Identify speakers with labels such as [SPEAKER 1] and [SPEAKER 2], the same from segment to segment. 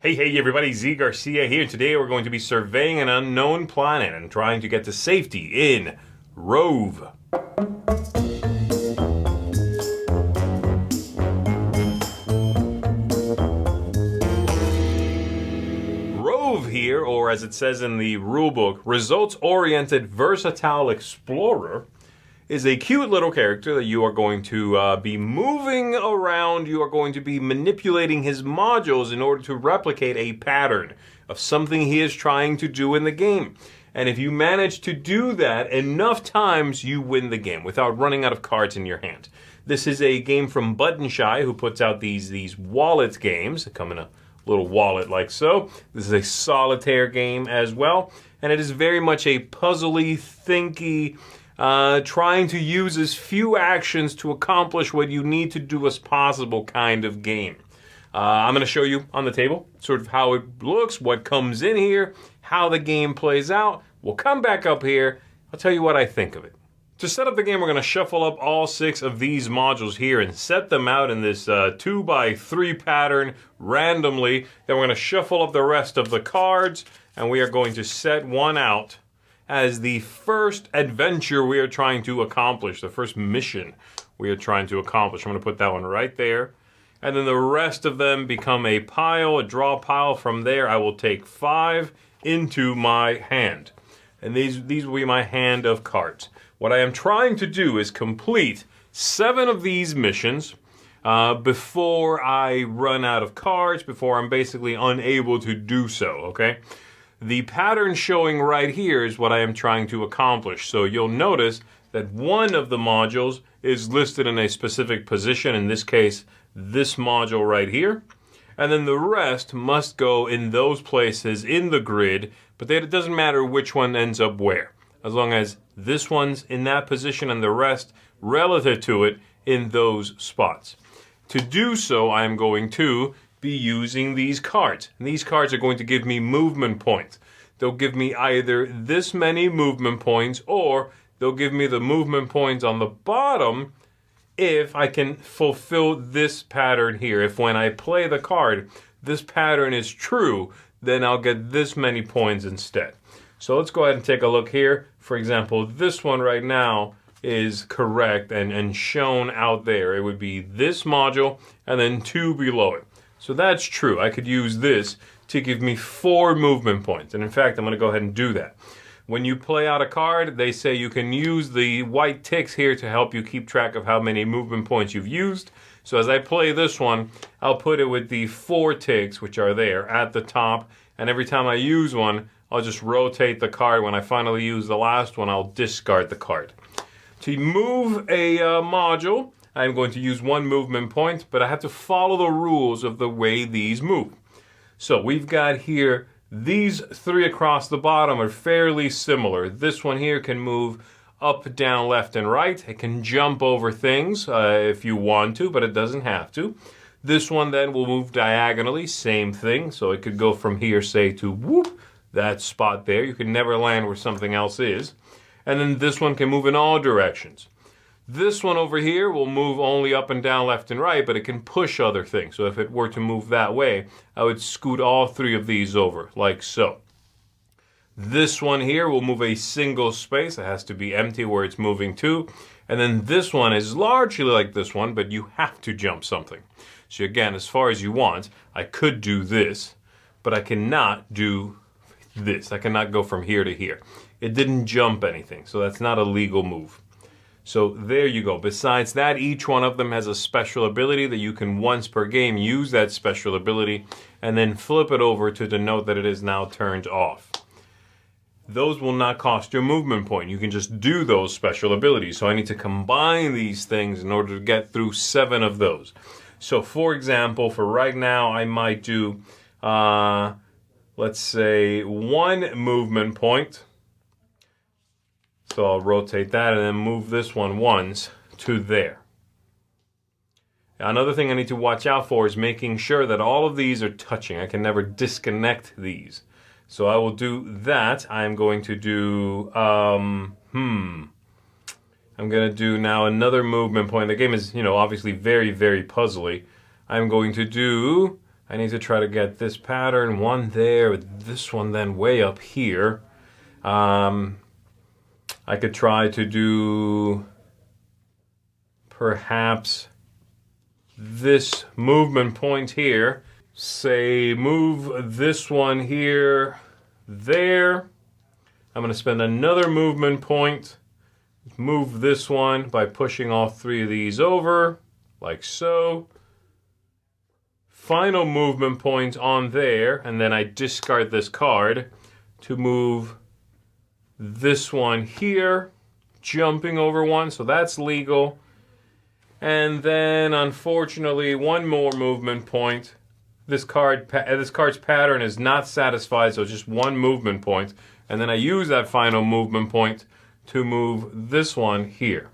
[SPEAKER 1] Hey everybody, Zee Garcia here. Today we're going to be surveying an unknown planet and trying to get to safety in Rove. Rove here, or as it says in the rulebook, results-oriented versatile explorer, is a cute little character that you are going to be moving around. You are going to be manipulating his modules in order to replicate a pattern of something he is trying to do in the game. And if you manage to do that enough times, you win the game without running out of cards in your hand. This is a game from Button Shy, who puts out these wallet games that come in a little wallet like so. This is a solitaire game as well, and it is very much a puzzly, thinky, trying to use as few actions to accomplish what you need to do as possible kind of game. I'm going to show you on the table sort of how it looks, what comes in here, how the game plays out. We'll come back up here. I'll tell you what I think of it. To set up the game, we're going to shuffle up all 6 of these modules here and set them out in this 2x3 pattern randomly. Then we're going to shuffle up the rest of the cards, and we are going to set one out as the first adventure we are trying to accomplish, the first mission we are trying to accomplish. I'm going to put that one right there. And then the rest of them become a pile, a draw pile. From there, I will take 5 into my hand. And these will be my hand of cards. What I am trying to do is complete 7 of these missions before I run out of cards, before I'm basically unable to do so, okay? The pattern showing right here is what I am trying to accomplish. So you'll notice that one of the modules is listed in a specific position, in this case, this module right here. And then the rest must go in those places in the grid, but it doesn't matter which one ends up where, as long as this one's in that position and the rest relative to it in those spots. To do so, I am going to be using these cards. And these cards are going to give me movement points. They'll give me either this many movement points, or they'll give me the movement points on the bottom if I can fulfill this pattern here. If when I play the card, this pattern is true, then I'll get this many points instead. So let's go ahead and take a look here. For example, this one right now is correct and shown out there. It would be this module and then 2 below it. So that's true. I could use this to give me 4 movement points. And in fact, I'm going to go ahead and do that. When you play out a card, they say you can use the white ticks here to help you keep track of how many movement points you've used. So as I play this one, I'll put it with the 4 ticks, which are there at the top. And every time I use one, I'll just rotate the card. When I finally use the last one, I'll discard the card. To move a module, I'm going to use 1 movement point, but I have to follow the rules of the way these move. So we've got here, these 3 across the bottom are fairly similar. This one here can move up, down, left, and right. It can jump over things if you want to, but it doesn't have to. This one then will move diagonally, same thing. So it could go from here, say, to whoop, that spot there. You can never land where something else is. And then this one can move in all directions. This one over here will move only up and down, left and right, but it can push other things. So if it were to move that way, I would scoot all 3 of these over, like so. This one here will move a single space. It has to be empty where it's moving to. And then this one is largely like this one, but you have to jump something. So again, as far as you want, I could do this, but I cannot do this. I cannot go from here to here. It didn't jump anything, so that's not a legal move. So there you go. Besides that, each one of them has a special ability that you can once per game use that special ability and then flip it over to denote that it is now turned off. Those will not cost you a movement point. You can just do those special abilities. So I need to combine these things in order to get through 7 of those. So for example, for right now, I might do, let's say, 1 movement point. So I'll rotate that and then move this one once to there. Another thing I need to watch out for is making sure that all of these are touching. I can never disconnect these. So I will do that. I'm going to do, I'm going to do now another movement point. The game is, obviously very, very puzzly. I'm going to do I need to try to get this pattern, one there, this one then way up here. I could try to do perhaps this movement point here. Say move this one here, there. I'm going to spend another movement point. Move this one by pushing all three of these over, like so. Final movement point on there, and then I discard this card to move this one here, jumping over one, so that's legal. And then, unfortunately, one more movement point. This card's pattern is not satisfied, so it's just one movement point. And then I use that final movement point to move this one here.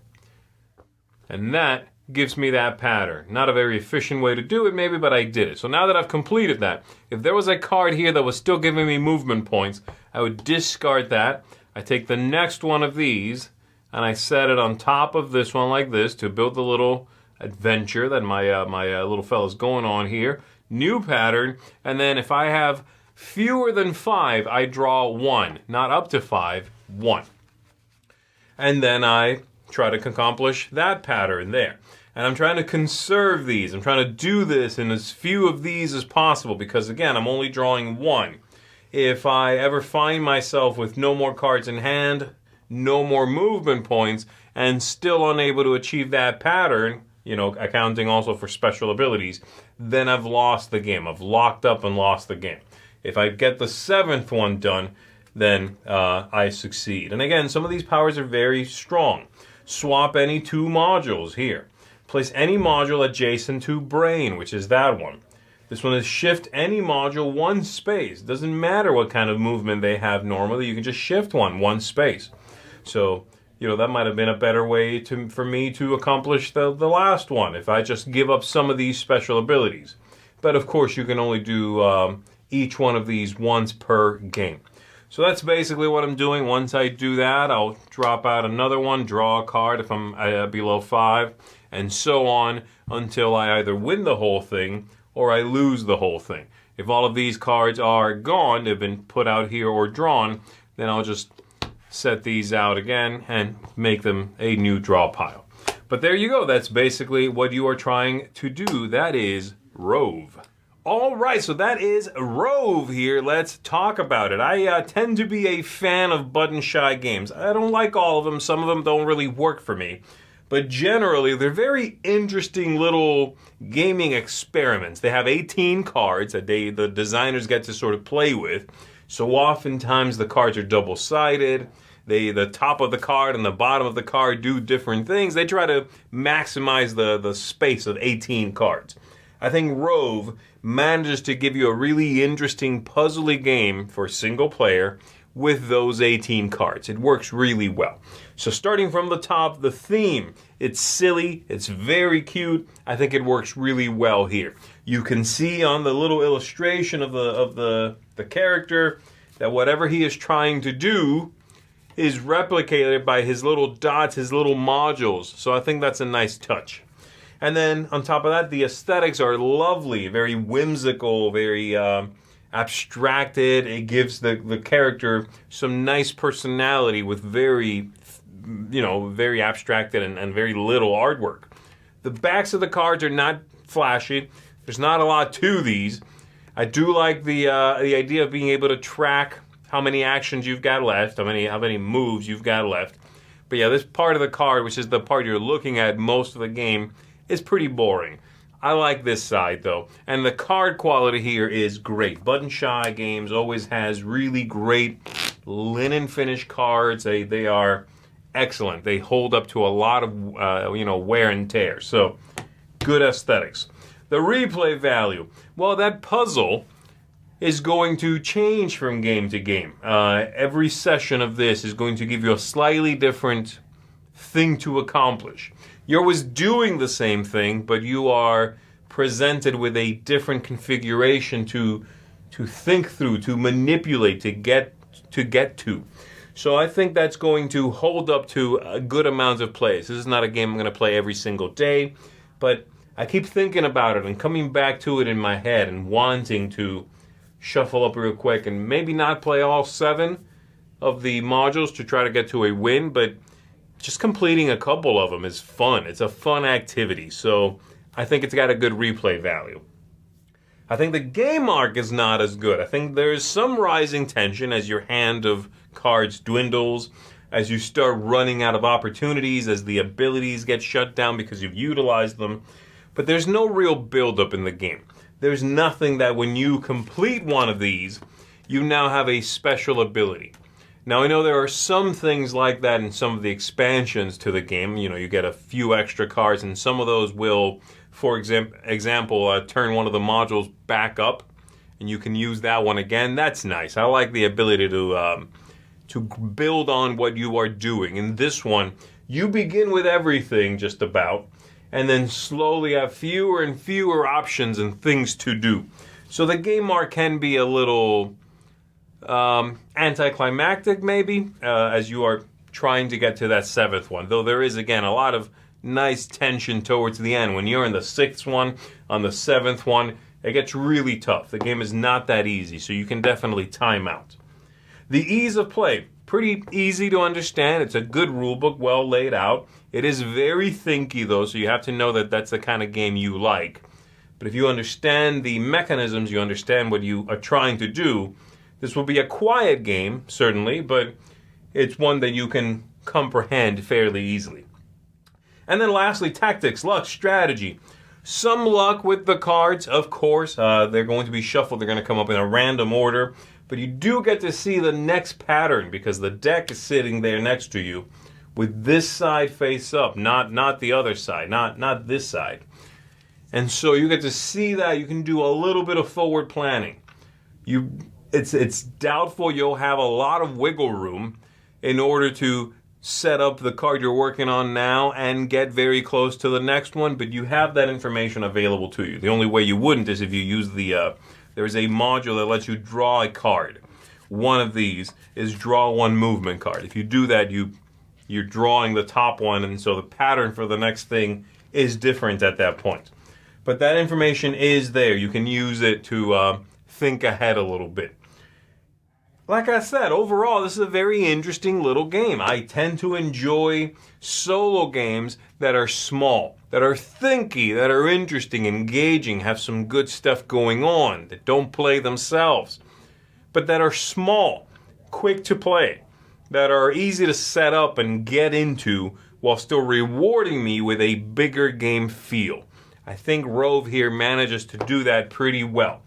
[SPEAKER 1] And that gives me that pattern. Not a very efficient way to do it, maybe, but I did it. So now that I've completed that, if there was a card here that was still giving me movement points, I would discard that. I take the next one of these, and I set it on top of this one like this to build the little adventure that my little fella's going on here. New pattern, and then if I have fewer than 5, I draw 1. Not up to 5, 1. And then I try to accomplish that pattern there. And I'm trying to conserve these. I'm trying to do this in as few of these as possible because, again, I'm only drawing 1. If I ever find myself with no more cards in hand, no more movement points, and still unable to achieve that pattern, accounting also for special abilities, then I've lost the game. I've locked up and lost the game. If I get the 7th one done, then I succeed. And again, some of these powers are very strong. Swap any 2 modules here. Place any module adjacent to brain, which is that one. This one is shift any module 1 space. Doesn't matter what kind of movement they have normally. You can just shift 1 space. So, that might have been a better way for me to accomplish the last one if I just give up some of these special abilities. But of course, you can only do each one of these once per game. So that's basically what I'm doing. Once I do that, I'll drop out another one, draw a card if I'm below 5, and so on until I either win the whole thing or I lose the whole thing. If all of these cards are gone, they've been put out here or drawn, then I'll just set these out again and make them a new draw pile. But there you go. That's basically what you are trying to do. That is Rove. All right, so that is Rove here. Let's talk about it. I tend to be a fan of button-shy games. I don't like all of them. Some of them don't really work for me. But generally, they're very interesting little gaming experiments. They have 18 cards that the designers get to sort of play with. So oftentimes the cards are double-sided. The top of the card and the bottom of the card do different things. They try to maximize the space of 18 cards. I think Rove manages to give you a really interesting puzzly game for single player with those 18 cards. It works really well. So starting from the top, the theme, it's silly, it's very cute. I think it works really well here. You can see on the little illustration of the character that whatever he is trying to do is replicated by his little dots, his little modules. So I think that's a nice touch. And then on top of that, the aesthetics are lovely, very whimsical, very abstracted. It gives the character some nice personality with very abstracted and very little artwork. The backs of the cards are not flashy. There's not a lot to these. I do like the idea of being able to track how many actions you've got left, how many moves you've got left. But yeah, this part of the card, which is the part you're looking at most of the game, is pretty boring. I like this side though, and the card quality here is great. Button Shy Games always has really great linen finish cards. They are excellent. They hold up to a lot of wear and tear. So good aesthetics. The replay value. Well, that puzzle is going to change from game to game. Every session of this is going to give you a slightly different thing to accomplish. You're always doing the same thing, but you are presented with a different configuration to think through, to manipulate, to get to. So I think that's going to hold up to a good amount of plays. This is not a game I'm going to play every single day, but I keep thinking about it and coming back to it in my head and wanting to shuffle up real quick and maybe not play all 7 of the modules to try to get to a win, but just completing a couple of them is fun. It's a fun activity, so I think it's got a good replay value. I think the game arc is not as good. I think there's some rising tension as your hand of cards dwindles, as you start running out of opportunities, as the abilities get shut down because you've utilized them. But there's no real build-up in the game. There's nothing that when you complete one of these, you now have a special ability. Now, I know there are some things like that in some of the expansions to the game. You know, you get a few extra cards, and some of those will, for example, turn one of the modules back up, and you can use that one again. That's nice. I like the ability to build on what you are doing. In this one, you begin with everything just about, and then slowly have fewer and fewer options and things to do. So the game arc can be a little anticlimactic maybe, as you are trying to get to that 7th one. Though there is, again, a lot of nice tension towards the end. When you're in the 6th one, on the 7th one, it gets really tough. The game is not that easy, so you can definitely time out. The ease of play, pretty easy to understand. It's a good rulebook, well laid out. It is very thinky though, so you have to know that that's the kind of game you like. But if you understand the mechanisms, you understand what you are trying to do, this will be a quiet game, certainly, but it's one that you can comprehend fairly easily. And then lastly, tactics, luck, strategy. Some luck with the cards, of course. They're going to be shuffled. They're going to come up in a random order. But you do get to see the next pattern because the deck is sitting there next to you with this side face up, not the other side, not this side. And so you get to see that. You can do a little bit of forward planning. It's doubtful you'll have a lot of wiggle room in order to set up the card you're working on now and get very close to the next one, but you have that information available to you. The only way you wouldn't is if you use there's a module that lets you draw a card. One of these is draw one movement card. If you do that, you're drawing the top one, and so the pattern for the next thing is different at that point. But that information is there. You can use it to think ahead a little bit. Like I said, overall, this is a very interesting little game. I tend to enjoy solo games that are small, that are thinky, that are interesting, engaging, have some good stuff going on, that don't play themselves, but that are small, quick to play, that are easy to set up and get into while still rewarding me with a bigger game feel. I think Rove here manages to do that pretty well.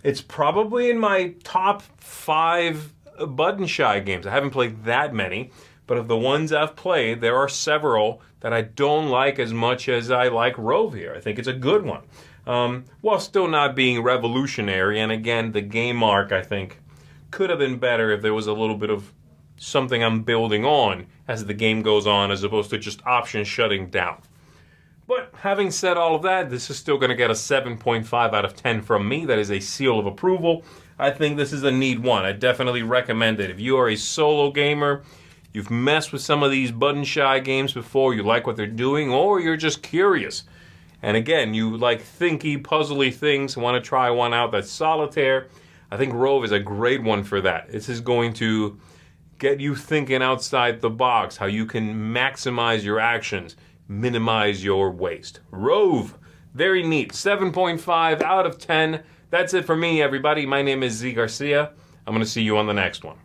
[SPEAKER 1] It's probably in my top 5 button shy games. I haven't played that many, but of the ones I've played, there are several that I don't like as much as I like Rove here. I think it's a good one, while still not being revolutionary. And again, the game arc, I think, could have been better if there was a little bit of something I'm building on as the game goes on, as opposed to just options shutting down. But having said all of that, this is still going to get a 7.5 out of 10 from me. That is a seal of approval. I think this is a neat one. I definitely recommend it. If you are a solo gamer, you've messed with some of these button shy games before, you like what they're doing, or you're just curious. And again, you like thinky, puzzly things, want to try one out that's solitaire, I think Rove is a great one for that. This is going to get you thinking outside the box, how you can maximize your actions, minimize your waste. Rove, very neat. 7.5 out of 10. That's it for me, everybody. My name is Zee Garcia. I'm going to see you on the next one.